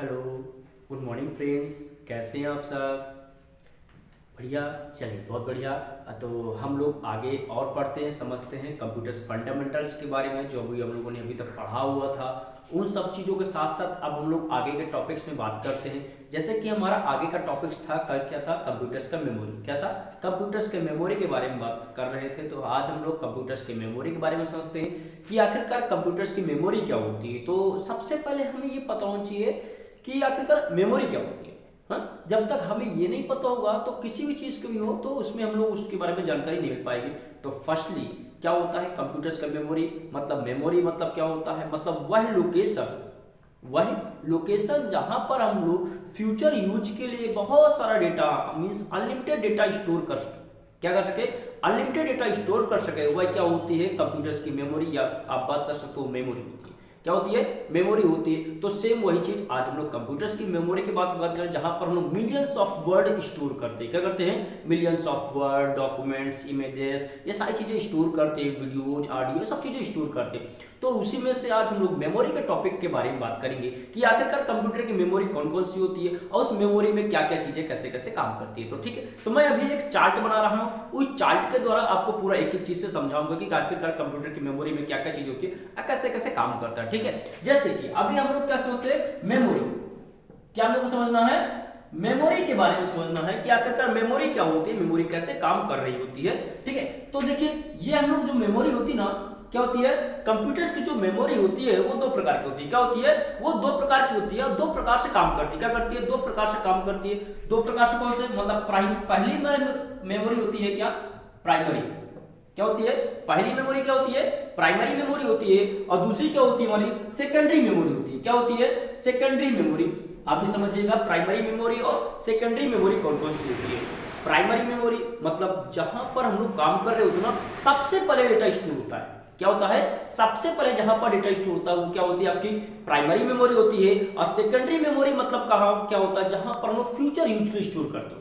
Hello, good morning friends. कैसे हैं आप सब? बढ़िया। चलिए, बहुत बढ़िया। तो हम लोग आगे और पढ़ते हैं, समझते हैं कंप्यूटर्स फंडामेंटल्स के बारे में, जो भी हम लोगों ने अभी तक पढ़ा हुआ था। उन सब चीज़ों के साथ साथ अब हम लोग आगे के टॉपिक्स में बात करते हैं। जैसे कि हमारा आगे का टॉपिक्स था, कल क्या था? कंप्यूटर्स का मेमोरी। क्या था? कंप्यूटर्स के मेमोरी के बारे में बात कर रहे थे। तो आज हम लोग कंप्यूटर्स के मेमोरी के बारे में समझते हैं कि आखिरकार कंप्यूटर्स की मेमोरी क्या होती है। तो सबसे पहले हमें ये पता होना चाहिए कि आखिरकार मेमोरी क्या होती है। हाँ, जब तक हमें ये नहीं पता होगा तो किसी भी चीज़ को भी हो तो उसमें हम लोग उसके बारे में जानकारी नहीं मिल पाएगी। तो फर्स्टली क्या होता है कंप्यूटर्स का मेमोरी मतलब क्या होता है? मतलब वह लोकेशन जहां पर हम लोग फ्यूचर यूज के लिए बहुत सारा data means unlimited data store कर सके। क्या कर सके? अनलिमिटेड डेटा स्टोर कर सके। वह क्या होती है? कंप्यूटर्स की मेमोरी, या आप बात कर सकते हो मेमोरी होती है। क्या होती है? मेमोरी होती है। तो सेम वही चीज आज हम लोग कंप्यूटर्स की मेमोरी की बात करें, जहां पर हम लोग मिलियंस ऑफ वर्ड स्टोर करते हैं। क्या करते हैं? Millions of word, documents, images, ये सारी चीजें स्टोर करते हैं, वीडियोज, ऑडियो, सब चीजें स्टोर करते हैं। तो उसी में से आज हम लोग मेमोरी के टॉपिक के बारे में बात करेंगे कि आखिरकार कंप्यूटर की मेमोरी कौन कौन सी होती है और उस मेमोरी में क्या क्या चीजें कैसे कैसे काम करती है। तो ठीक है, तो मैं अभी एक चार्ट बना रहा हूं। उस चार्ट के द्वारा आपको पूरा एक एक चीज से समझाऊंगा कि आखिरकार कंप्यूटर की मेमोरी में क्या क्या चीज होती है और कैसे कैसे काम करता है। ठीक है, जैसे कि अभी हम लोग क्या समझते हैं? मेमोरी। क्या हम लोग को समझना है? मेमोरी के बारे में समझना है कि आखिरकार मेमोरी क्या होती है, मेमोरी कैसे काम कर रही होती है। ठीक है, तो देखिए ये हम लोग जो मेमोरी होती है ना, क्या होती है? कंप्यूटर्स की जो मेमोरी होती है वो दो प्रकार की होती है। क्या होती है? वो दो प्रकार की होती है और दो प्रकार से काम करती है। क्या करती है? दो प्रकार से काम करती है। दो प्रकार से कौन से? मतलब पहली मेमोरी होती है क्या? प्राइमरी। क्या होती है? पहली मेमोरी क्या होती है? प्राइमरी मेमोरी होती है। और दूसरी क्या होती है हमारी? सेकेंडरी मेमोरी होती है। क्या होती है? Secondary memory. आप भी समझिएगा प्राइमरी मेमोरी और सेकेंडरी मेमोरी कौन कौन सी होती है। प्राइमरी मेमोरी मतलब जहां पर हम लोग काम कर रहे होते हैं ना, सबसे पहले डेटा स्टोर होता है। क्या होता है? सबसे पहले जहां पर डेटा स्टोर होता है वो क्या होती है? आपकी प्राइमरी मेमोरी होती है। और सेकेंडरी मेमोरी मतलब कहां क्या होता है? जहां पर हम लोग फ्यूचर यूज के लिए स्टोर करते हो।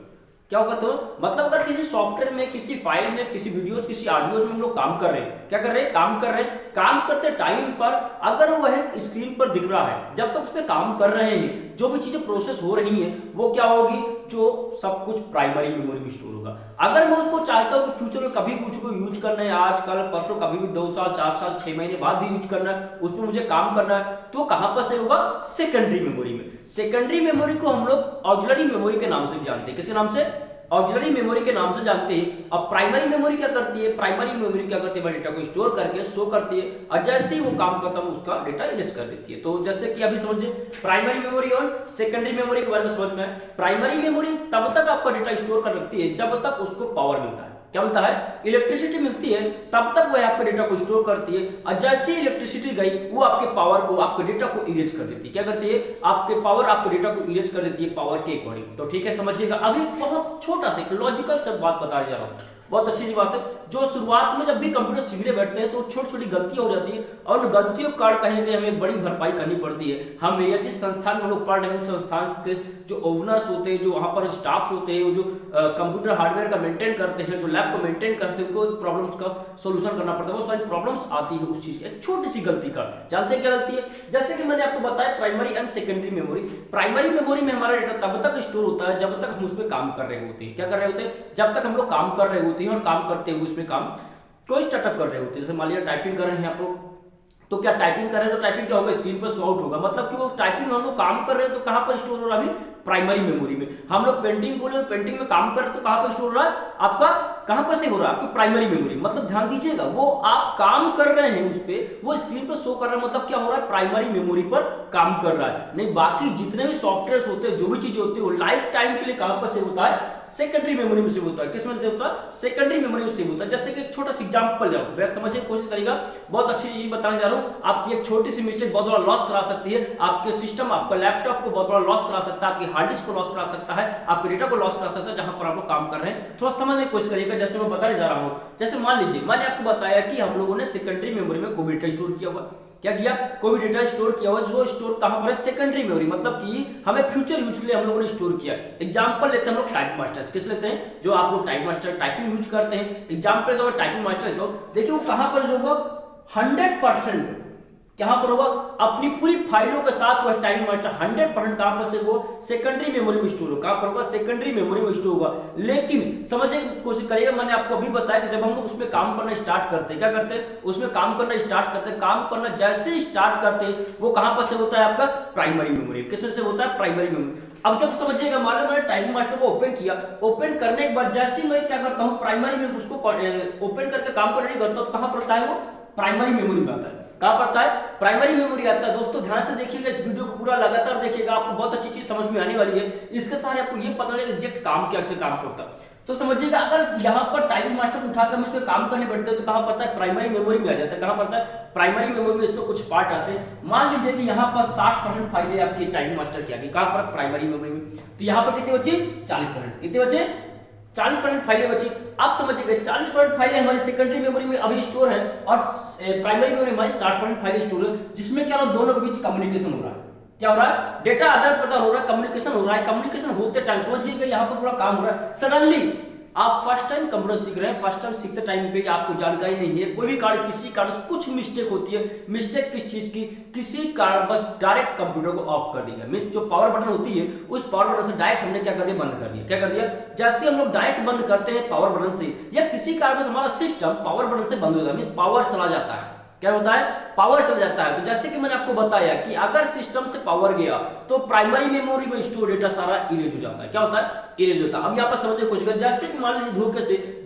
क्या करते हो? मतलब अगर किसी सॉफ्टवेयर में, किसी फाइल में, किसी वीडियोज, किसी ऑडियोज में हम लोग काम कर रहे हैं, क्या कर रहे हैं? काम कर रहे हैं। काम करते टाइम पर अगर वह स्क्रीन पर दिख रहा है, जब तक उस पर काम कर रहे हैं, जो भी चीजें प्रोसेस हो रही हैं वो क्या होगी? जो सब कुछ प्राइमरी मेमोरी में स्टोर होगा। अगर मैं उसको चाहता हूं कि फ्यूचर में कभी कुछ को यूज करना है, आज कल परसों, कभी भी 2 साल, 4 साल, 6 महीने बाद भी यूज करना है, उस पर मुझे काम करना है, तो कहां पर सेव होगा? सेकेंडरी मेमोरी में। सेकेंडरी मेमोरी को हम लोग ऑक्सिलरी मेमोरी के नाम से जानते हैं। किसके नाम से? ऑक्सिलरी मेमोरी के नाम से जानते हैं। अब प्राइमरी मेमोरी क्या करती है? प्राइमरी मेमोरी क्या करती है? डेटा को स्टोर करके शो करती है और जैसे ही वो काम खत्म उसका डेटा इरेज कर देती है। तो जैसे कि अभी समझिए प्राइमरी मेमोरी और सेकेंडरी मेमोरी के बारे में समझ में है। प्राइमरी मेमोरी तब तक आपका डेटा स्टोर कर रखती है जब तक उसको पावर मिलता है। क्या मिलता है? इलेक्ट्रिसिटी मिलती है, तब तक वह आपके डेटा को स्टोर करती है और जैसे ही इलेक्ट्रिसिटी गई वो आपके पावर को, आपके डेटा को इरेज कर देती है। क्या करती है? आपके पावर आपके डेटा को इरेज कर देती है पावर के अकॉर्डिंग। तो ठीक है, समझिएगा। अभी बहुत छोटा सा लॉजिकल से बात बता जा रहा हूं, बहुत अच्छी सी बात है। जो शुरुआत में जब भी कंप्यूटर सीखने बैठते हैं तो छोटी छोटी गलतियां हो जाती है और उन गलतियों का कहीं ना कहीं हमें बड़ी भरपाई करनी पड़ती है। हम या जिस संस्थान में लोग पढ़ रहे हैं उस संस्थान के जो ओनर्स होते हैं, जो वहां पर स्टाफ होते हैं, जो कंप्यूटर हार्डवेयर का मेंटेन करते हैं, जो लैब को मेंटेन करते हैं, उनको प्रॉब्लम्स का सोल्यूशन करना पड़ता है। वो सारी प्रॉब्लम्स आती है उस चीज, एक छोटी सी गलती का। जानते हैं क्या गलती है? जैसे कि मैंने आपको बताया primary and secondary memory. Primary memory में हमारा डेटा तब तक स्टोर होता है जब तक हम उस पर काम कर रहे होते हैं। क्या कर रहे होते हैं? जब तक हम लोग काम कर रहे होते हैं और काम करते हुए उसमें काम कोई स्टार्टअप कर रहे होते हैं। जैसे मान लिया टाइपिंग कर रहे हैं आप लोग, तो क्या टाइपिंग कर रहे हैं तो टाइपिंग क्या होगा? स्क्रीन पर शो आउट होगा। मतलब कि वो टाइपिंग हम लोग काम कर रहे हैं तो कहां पर स्टोर हो रहा है? अभी प्राइमरी मेमोरी में। हम लोग पेंटिंग बोले, पेंटिंग में काम कर रहे हैं तो कहां पर स्टोर हो रहा है? आपका कहां पर से हो रहा है? आपकी प्राइमरी मेमोरी। मतलब ध्यान दीजिएगा, वो आप काम कर रहे हैं उस पर, वो स्क्रीन पर शो कर रहा है, मतलब क्या हो रहा है? प्राइमरी मेमोरी पर काम कर रहा है। नहीं, बाकी जितने भी सॉफ्टवेयर होते हैं, जो भी चीजें होती है, वो लाइफ टाइम के लिए कहां पर सेव होता है? सेकेंडरी मेमोरी में सेव होता है। किस में सेव होता है? सेकेंडरी मेमोरी में सेव होता है। जैसे कि एक छोटा सा एग्जांपल लो, बेस्ट समझने की कोशिश करिएगा, बहुत अच्छी चीज बताने जा रहा हूं। आपकी एक छोटी सी मिस्टेक बहुत बड़ा लॉस करा सकती है। आपके सिस्टम, आपका लैपटॉप को बहुत बड़ा लॉस करा सकता है, आपकी हार्ड डिस्क को लॉस करा सकता है, आपके डेटा को लॉस करा सकता है जहां पर आप लोग काम कर रहे हैं। थोड़ा समझने की कोशिश करिएगा। जैसे मैं बताने जा रहा हूं, जैसे मान लीजिए मैंने आपको बताया कि हम लोगों ने सेकेंडरी मेमोरी में कोई डेटा स्टोर किया हुआ। क्या किया? कोई भी डेटा स्टोर किया हुआ, जो स्टोर कहां पर है? Secondary memory. मतलब कि हमें फ्यूचर यूज के लिए हम लोगों ने स्टोर किया। एग्जांपल लेते हैं हम लोग टाइप मास्टर। किस लेते हैं? जो आप लोग टाइप मास्टर टाइपिंग यूज करते हैं। एग्जांपल तो टाइपिंग मास्टर तो देखिए वो कहां पर जो होगा 100%। कहां पर होगा, अपनी पूरी फाइलों के साथ वह टाइपिंग मास्टर 100% कहां पर से वो सेकेंडरी मेमोरी में स्टोर होगा। कहां पर होगा, सेकेंडरी मेमोरी में स्टोर होगा। लेकिन समझने की कोशिश करिएगा, मैंने आपको अभी बताया कि जब हम लोग उसमें काम करना स्टार्ट करते हैं, क्या करते हैं, उसमें काम करना स्टार्ट करते हैं, काम करना जैसे ही स्टार्ट करते हैं वो कहां पर से होता है आपका प्राइमरी मेमोरी। किसमें से होता है, प्राइमरी मेमोरी। अब जब समझिएगा, मान लो मैंने टाइपिंग मास्टर को ओपन किया, ओपन करने के बाद जैसे ही मैं क्या करता हूं, प्राइमरी में उसको ओपन करके काम करना नहीं करता हूं, तो कहां पर आता है, वो प्राइमरी मेमोरी में आता है। कहां पर आता है, प्राइमरी मेमोरी आता है। दोस्तों ध्यान से देखिएगा, इस वीडियो को पूरा लगातार देखिएगा, आपको बहुत अच्छी चीज समझ में आने वाली है। इसके सारे आपको ये पता लगेगा एग्जैक्ट काम कैसे काम करता है। तो समझिएगा, अगर यहाँ पर टाइपिंग मास्टर उठाकर हम इसमें काम करने बैठते हैं तो कहां पड़ता है, प्राइमरी मेमोरी में आ जाता है। कहां पड़ता है, प्राइमरी मेमोरी में। इसमें कुछ पार्ट आते हैं। मान लीजिए कि यहाँ पर 60% फाइलें आपकी टाइपिंग मास्टर की आ गई, कहां पर, प्राइमरी मेमोरी में। तो यहाँ पर कितने बचे, 40%। कितने बचे, 40% फाइलें बची। आप समझिए 40% फाइलें हमारी सेकेंडरी मेमोरी में अभी स्टोर है और प्राइमरी मेमोरी में हमारी 60% फाइलें स्टोर है, जिसमें क्या हो रहा है, दोनों के बीच कम्युनिकेशन हो रहा है। क्या हो रहा है, डेटा आदान प्रदान हो रहा है, कम्युनिकेशन हो रहा है। कम्युनिकेशन होते टाइम समझिएगा यहाँ पर पूरा काम हो रहा है। सडनली आप फर्स्ट टाइम कंप्यूटर सीख रहे हैं, फर्स्ट टाइम सीखते टाइम पे आपको जानकारी नहीं है, कोई भी कार्य किसी कारण से कुछ मिस्टेक होती है। मिस्टेक किस चीज की, किसी कारण बस डायरेक्ट कंप्यूटर को ऑफ कर दिया। मिस जो पावर बटन होती है, उस पावर बटन से डायरेक्ट हमने क्या कर दिया, बंद कर दिया। क्या कर दिया, जैसे हम लोग डायरेक्ट बंद करते हैं पावर बटन से, या किसी कारण से हमारा सिस्टम पावर बटन से बंद हो जाता है, मींस पावर चला जाता है। क्या होता है, पावर चल जाता है। तो जैसे कि मैंने आपको बताया कि अगर सिस्टम से पावर गया तो प्राइमरी मेमोरी में स्टोर डेटा सारा इरेज हो जाता है। क्या होता है, इरेज होता है। अब यहाँ पर समझने की कोशिश करें, जैसे कि मान लीजिए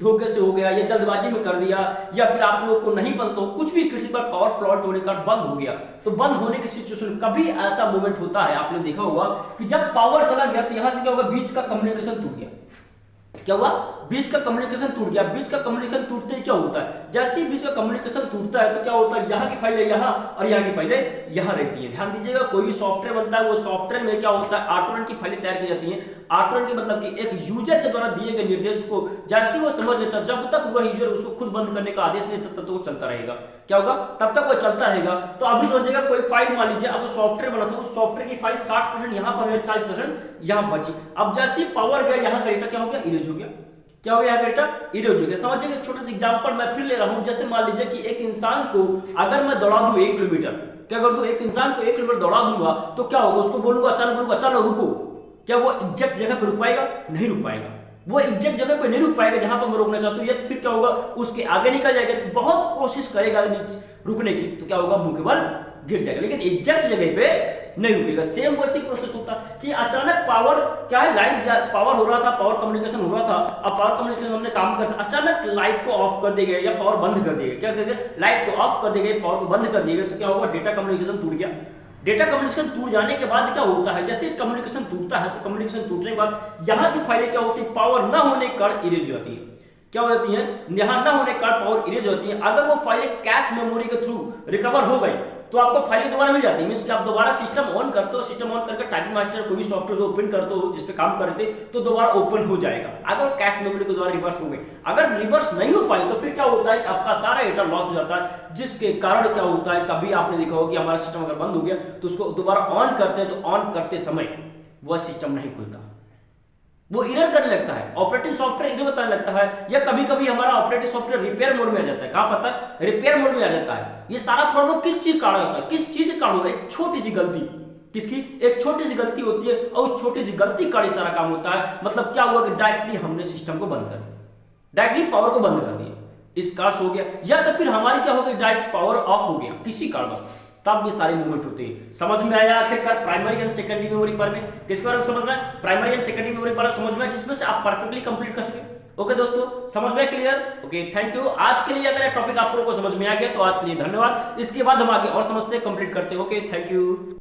धोखे से हो गया, या जल्दबाजी में कर दिया, या फिर आप लोग को नहीं पता, तो कुछ भी किसी पर पावर फ्लॉट होने का बंद हो गया, तो बंद होने की सिचुएशन कभी ऐसा मोमेंट होता है, आपने देखा होगा कि जब पावर चला गया तो यहाँ से क्या होगा, बीच का कम्युनिकेशन टूट गया। क्या हुआ, बीच का कम्युनिकेशन टूट गया। बीच का कम्युनिकेशन टूटते ही क्या होता है, जैसे ही बीच का कम्युनिकेशन टूटता है तो क्या होता है, यहाँ की फाइलें यहाँ और यहाँ की फाइलें यहाँ रहती हैं। ध्यान दीजिएगा, कोई भी सॉफ्टवेयर बनता है, वो सॉफ्टवेयर में क्या होता है, आउटरन की फाइलें तैयार की जाती हैं। आउटरन के मतलब कि एक यूजर के द्वारा दिए गए निर्देश को जैसे वो समझ लेता है, जब तक वह यूजर उसको खुद बंद करने का आदेश नहीं देता तब तक वो चलता रहेगा। क्या होगा, तब तक वो चलता रहेगा। तो अभी समझिएगा, कोई फाइल मान लीजिए, अब सॉफ्टवेयर बना था, उस सॉफ्टवेयर की फाइल 60% यहाँ पर है, 40% यहाँ बची। अब जैसे ही पावर गया यहाँ का डेटा क्या हो गया, इरेज हो गया। क्या हो गया, डेटा इरेज हो गया। समझिए, छोटा सा एग्जांपल मैं फिर ले रहा हूं। जैसे मान लीजिए कि एक इंसान को अगर मैं दौड़ा दूं 1 किलोमीटर, क्या कर दूं, एक इंसान को 1 किलोमीटर दौड़ा दूंगा तो क्या होगा, उसको बोलूंगा, अचानक बोलूंगा चलो रुको, क्या वो एग्जैक्ट जगह पे रुक पाएगा, नहीं रुक पाएगा। वो एग्जैक्ट जगह पे नहीं रुक पाएगा जहां पर मैं रोकना चाहता हूं, या तो फिर क्या होगा, उसके आगे निकल जाएगा। तो बहुत कोशिश करेगा रुकने की, तो क्या होगा, मुंह के बल गिर जाएगा, लेकिन एग्जैक्ट जगह पे नहीं रुकेगा। सेम वैसी प्रोसेस होता है कि अचानक पावर क्या है, लाइट पावर हो रहा था, पावर कम्युनिकेशन हो रहा था, अब पावर कम्युनिकेशन हमने काम कर, अचानक लाइट को ऑफ कर देंगे या पावर बंद कर देंगे। क्या करेंगे, लाइट को ऑफ कर देंगे, पावर को बंद कर देंगे, तो क्या होगा, डेटा कम्युनिकेशन टूट गया। डेटा कम्युनिकेशन टूट जाने के बाद क्या होता है, जैसे कम्युनिकेशन टूटता है तो कम्युनिकेशन टूटने के बाद यहाँ की फाइलें क्या होती है, पावर न होने के कारण इरेज हो जाती है। क्या हो जाती है, यहाँ न होने के कारण पावर इरेज होती है। अगर वो फाइलें कैश मेमोरी के थ्रू रिकवर हो गई तो आपको फाइलें दोबारा मिल जाती है। मींस कि आप दोबारा सिस्टम ऑन करते हो, सिस्टम ऑन करके टाइपिंग मास्टर कोई भी सॉफ्टवेयर जो ओपन करते हो, जिस पे काम कर रहे थे, तो दोबारा ओपन हो जाएगा अगर कैश मेमोरी के द्वारा रिवर्स हो गई। अगर रिवर्स नहीं हो पाई तो फिर क्या होता है कि आपका सारा डेटा लॉस हो जाता है, जिसके कारण क्या होता है, कभी आपने देखा हो कि हमारा सिस्टम अगर बंद हो गया तो उसको दोबारा ऑन करते हैं, तो ऑन करते समय वह सिस्टम नहीं खुलता, वो एरर करने लगता है, ऑपरेटिंग सॉफ्टवेयर एरर बताने लगता है, या कभी कभी हमारा ऑपरेटिंग सॉफ्टवेयर रिपेयर मोड में आ जाता है। कहां पता है, रिपेयर मोड में आ जाता है। ये सारा प्रॉब्लम किस चीज का कारण होता है, किस चीज के कारण होता है, एक छोटी सी गलती, किसकी, एक छोटी सी गलती होती है, और उस छोटी सी गलती का सारा काम होता है। मतलब क्या हुआ कि डायरेक्टली हमने सिस्टम को बंद कर दिया, डायरेक्टली पावर को बंद कर दिया, इस कारण हो गया। या तो फिर हमारी क्या हो गई, डायरेक्ट पावर ऑफ हो गया किसी कारणवश, तब ये सारे मूवमेंट होते हैं। समझ में आया आखिरकार प्राइमरी एंड सेकेंडरी मेमोरी पर में किसके बारे में समझना है, प्राइमरी एंड सेकेंडरी मेमोरी पर समझ में, जिसमें से आप परफेक्टली कंप्लीट कर सके। ओके दोस्तों, समझ में क्लियर, ओके थैंक यू। आज के लिए अगर ये टॉपिक आप लोगों को समझ में आ गया तो आज के लिए धन्यवाद। इसके बाद हम आगे और समझते हैं, कंप्लीट करते हैं। Okay thank you.